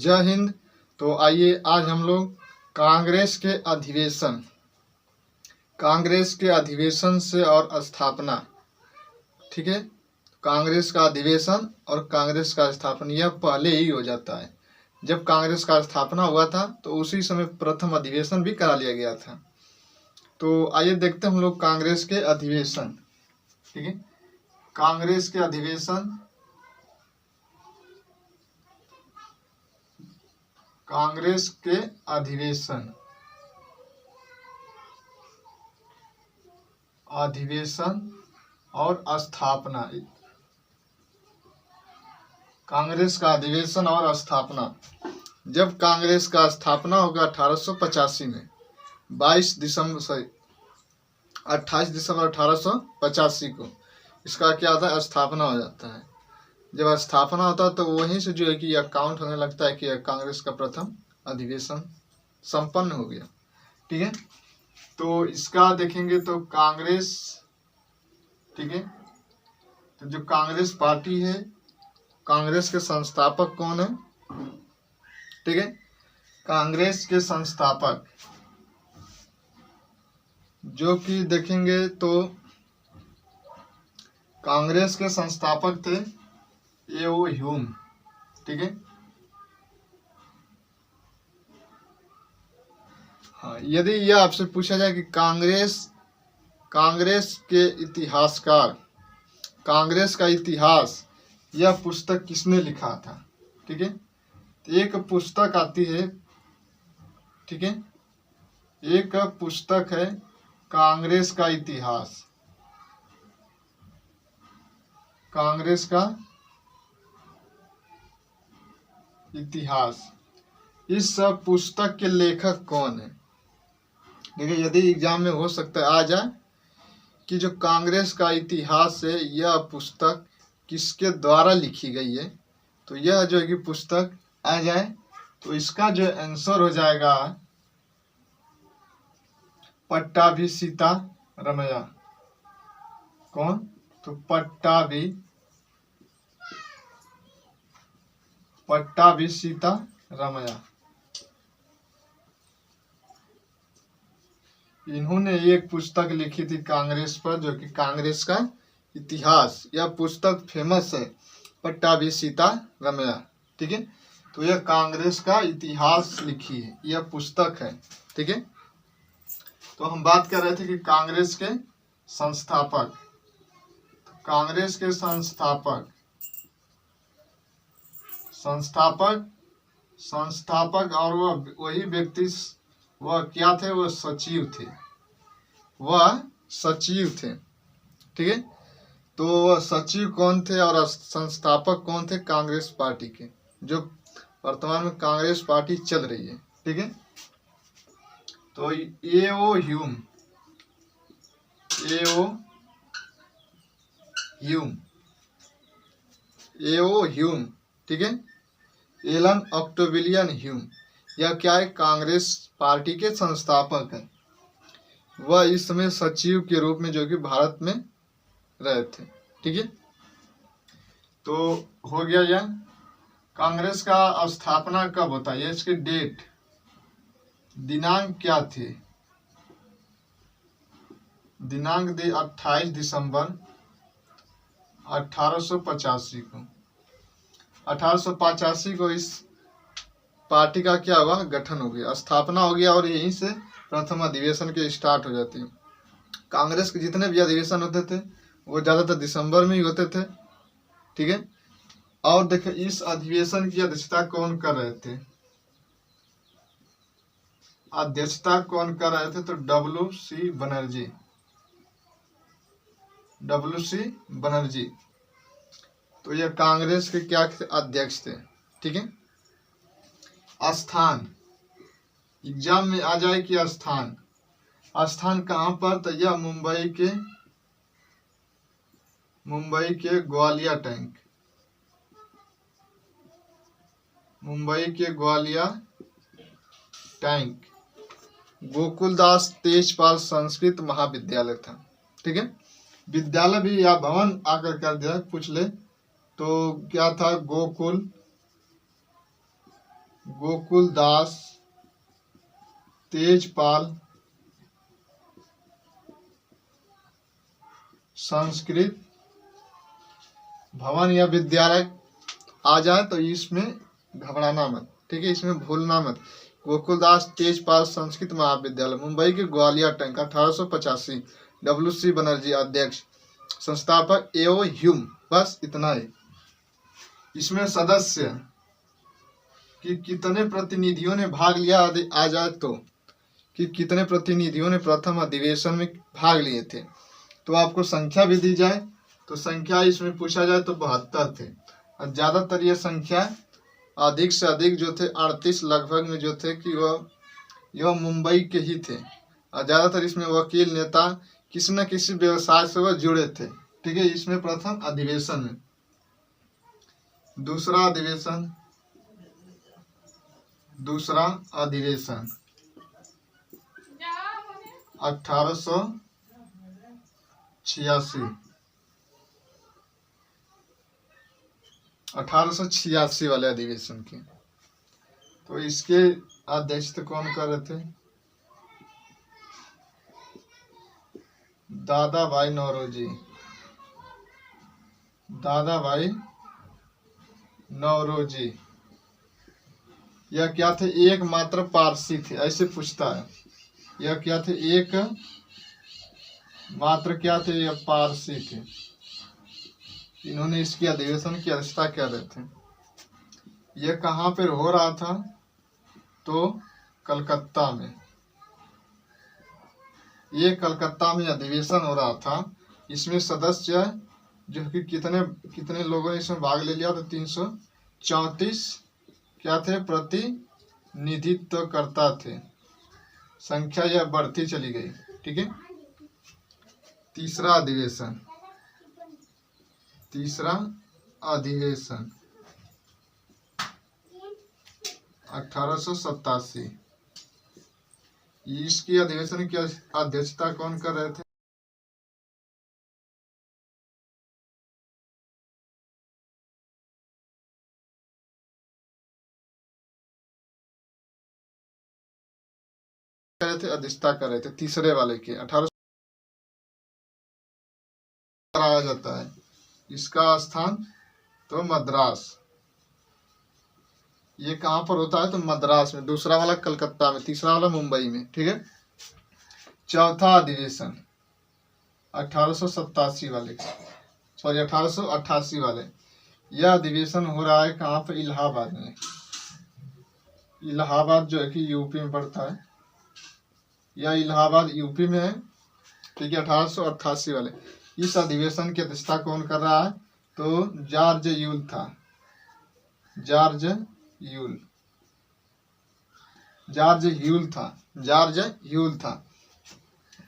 जय हिंद। तो आइए आज हम लोग कांग्रेस के अधिवेशन से और स्थापना, ठीक है। कांग्रेस का अधिवेशन और कांग्रेस का स्थापना यह पहले ही हो जाता है। जब कांग्रेस का स्थापना हुआ था तो उसी समय प्रथम अधिवेशन भी करा लिया गया था। तो आइए देखते हैं हम लोग कांग्रेस के अधिवेशन, ठीक है। कांग्रेस के अधिवेशन, कांग्रेस के अधिवेशन और स्थापना। कांग्रेस का अधिवेशन और स्थापना। जब कांग्रेस का स्थापना होगा 1885 में 28 दिसंबर 1885 को इसका क्या होता है, स्थापना हो जाता है। जब स्थापना होता है तो वहीं से जो है कि यह काउंट होने लगता है कि यह कांग्रेस का प्रथम अधिवेशन संपन्न हो गया, ठीक है। तो इसका देखेंगे तो कांग्रेस, ठीक है। तो जो कांग्रेस पार्टी है, कांग्रेस के संस्थापक कौन है, ठीक है। कांग्रेस के संस्थापक जो कि देखेंगे तो कांग्रेस के संस्थापक थे ए.ओ. ह्यूम, ठीक है। हाँ, यदि यह आपसे पूछा जाए कि कांग्रेस के इतिहासकार, कांग्रेस का इतिहास, यह पुस्तक किसने लिखा था, ठीक है। तो एक पुस्तक आती है, ठीक है। एक पुस्तक है कांग्रेस का इतिहास, कांग्रेस का इतिहास। इस पुस्तक के लेखक कौन है, ठीक है। यदि एग्जाम में हो सकता है आ जाए कि जो कांग्रेस का इतिहास है यह पुस्तक किसके द्वारा लिखी गई है, तो यह जो है कि पुस्तक आ जाए तो इसका जो आंसर हो जाएगा पट्टाभी सीतारामैया। कौन, तो पट्टाभी सीतारामैया। इन्होंने एक पुस्तक लिखी थी कांग्रेस पर, जो कि कांग्रेस का इतिहास। यह पुस्तक फेमस है, पट्टाभी सीतारामैया, ठीक है। तो यह कांग्रेस का इतिहास लिखी है, यह पुस्तक है, ठीक है। तो हम बात कर रहे थे कि कांग्रेस के संस्थापक, कांग्रेस के संस्थापक और वही व्यक्ति, वह क्या थे, वह सचिव थे, ठीक है। तो वह सचिव कौन थे और संस्थापक कौन थे कांग्रेस पार्टी के, जो वर्तमान में कांग्रेस पार्टी चल रही है, ठीक है। तो ए.ओ. ह्यूम, ठीक है। एलन ऑक्टेविलियन ह्यूम, यह क्या है, कांग्रेस पार्टी के संस्थापक है। वह इस समय सचिव के रूप में जो कि भारत में रहे थे, ठीक है। तो हो गया यह। कांग्रेस का स्थापना कब होता है, इसकी डेट, दिनांक क्या थी, दिनांक 28 दिसंबर 1885 को। 1885 को इस पार्टी का क्या हुआ, गठन हो गया, स्थापना हो गया और यहीं से प्रथम अधिवेशन के स्टार्ट हो जाती है। कांग्रेस के जितने भी अधिवेशन होते थे वो ज़्यादातर दिसंबर में ही होते थे, ठीक है। और देखो इस अधिवेशन की अध्यक्षता कौन कर रहे थे, तो डब्ल्यू.सी. बनर्जी। तो यह कांग्रेस के क्या अध्यक्ष थे, ठीक है। स्थान, एग्जाम में आ जाए कि स्थान कहाँ पर, तो यह मुंबई के ग्वालिया टैंक गोकुलदास तेजपाल संस्कृत महाविद्यालय था, ठीक है। विद्यालय भी या भवन आकर कर दिया पूछ ले तो क्या था, गोकुल दास, तेजपाल, संस्कृत भवन या विद्यालय आ जाए तो इसमें घबराना मत, ठीक है, इसमें भूलना मत। गोकुलदास तेजपाल संस्कृत महाविद्यालय, मुंबई के ग्वालियर टैंक, 1885। WC बनर्जी अध्यक्ष, संस्थापक एओ ह्यूम। बस इतना ही। इसमें सदस्य कि कितने प्रतिनिधियों ने भाग लिया आ जाए तो, कि कितने प्रतिनिधियों ने प्रथम अधिवेशन में भाग लिए थे, तो आपको संख्या भी दी जाए तो संख्या इसमें पूछा जाए तो 72 थे। और ज्यादातर ये संख्या अधिक से अधिक जो थे 38 लगभग में जो थे कि वह मुंबई के ही थे। और ज्यादातर इसमें वकील नेता किसी न किसी व्यवसाय से वह जुड़े थे, ठीक है। इसमें प्रथम अधिवेशन में, दूसरा अधिवेशन 1886 वाले अधिवेशन की। तो इसके अध्यक्षता कौन कर रहे थे? दादा भाई नौरोजी। यह क्या थे? एकमात्र पारसी थे, ऐसे पूछता है। यह क्या थे? एक मात्र क्या थे? यह पारसी थे। इन्होंने इसकी अधिवेशन की अध्यक्षता कर रहे थे। यह कहाँ पर हो रहा था? तो कलकत्ता में। ये कलकत्ता में अधिवेशन हो रहा था। इसमें सदस्य जो कि कितने लोगों ने इसमें भाग ले लिया? तो 334 क्या थे? प्रतिनिधित्व करता थे। संख्या यह बढ़ती चली गई, ठीक है। तीसरा अधिवेशन 1887। इसकी अधिवेशन की अध्यक्षता कौन कर रहे थे? अध्यक्षता कर रहे थे तीसरे वाले के। 1800 कराया जाता है। इसका स्थान तो मद्रास। ये कहाँ पर होता है? तो मद्रास में। दूसरा वाला कलकत्ता में, तीसरा वाला मुंबई में, ठीक है। चौथा अधिवेशन 1888 वाले। यह अधिवेशन हो रहा है कहाँ पर? इलाहाबाद में। इलाहाबाद जो है कि यूपी में पड़ता है। यह इलाहाबाद यूपी में है, ठीक है। 1888 वाले। इस अधिवेशन की अध्यक्षता कौन कर रहा है? तो जॉर्ज यूल था। जॉर्ज ह्यूल था,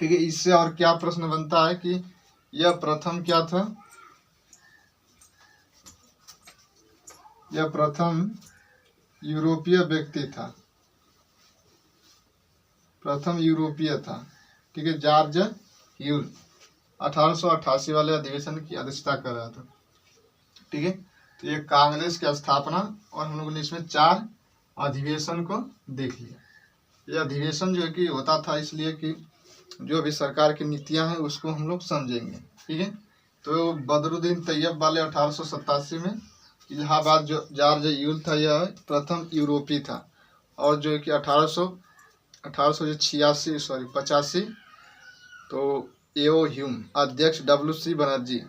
ठीक है। इससे और क्या प्रश्न बनता है कि यह प्रथम क्या था? यह प्रथम यूरोपीय व्यक्ति था। प्रथम यूरोपीय था, ठीक है। जॉर्ज ह्यूल 1888 वाले अधिवेशन की अध्यक्षता कर रहा था, ठीक है। तो ये कांग्रेस की स्थापना, और हम लोगों ने इसमें 4 अधिवेशन को देख लिया। ये अधिवेशन जो है कि होता था इसलिए कि जो भी सरकार की नीतियां हैं उसको हम लोग समझेंगे, ठीक है। तो बदरुद्दीन तैयब वाले 1887 में। इलाहाबाद जो जॉर्ज ह्यूल था यह प्रथम यूरोपीय था। और जो है कि 85 तो एओ ह्यूम अध्यक्ष, WC बनर्जी।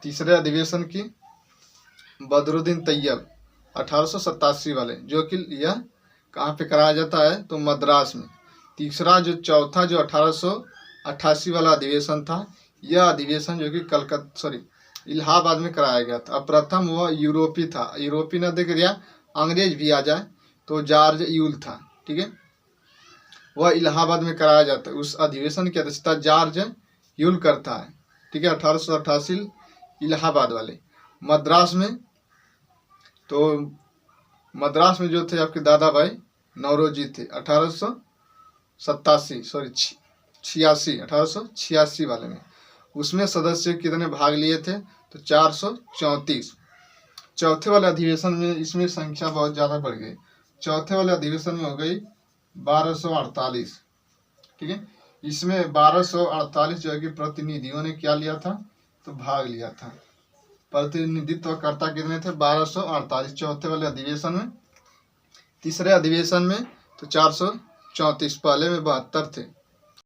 तीसरे अधिवेशन की बदरुद्दीन तैयब 1887 वाले, जो कि यह कहाँ पे कराया जाता है? तो मद्रास में। तीसरा जो चौथा जो 1888 वाला अधिवेशन था, यह अधिवेशन जो कि इलाहाबाद में कराया गया था। अब प्रथम वह यूरोपीय था। यूरोपीय न देख रिया अंग्रेज भी आ जाए तो जॉर्ज ह्यूल था, ठीक है। वह इलाहाबाद में कराया जाता है। उस अधिवेशन की अध्यक्षता जॉर्ज ह्यूल करता है, ठीक है। 1888 इलाहाबाद वाले। मद्रास में तो मद्रास में जो थे आपके दादा भाई नौरोजी थे। 1886 वाले में। उसमें सदस्य कितने भाग लिए थे? तो 434। चौथे वाले अधिवेशन में इसमें संख्या बहुत ज़्यादा बढ़ गई। चौथे वाले अधिवेशन में हो गई 1248। ठीक है, इसमें 1248 जो है कि प्रतिनिधियों ने क्या लिया था, तो भाग लिया था। प्रतिनिधित्वकर्ता कितने थे, 1248 चौथे वाले अधिवेशन में। तीसरे अधिवेशन में तो 434, पहले में 72 थे।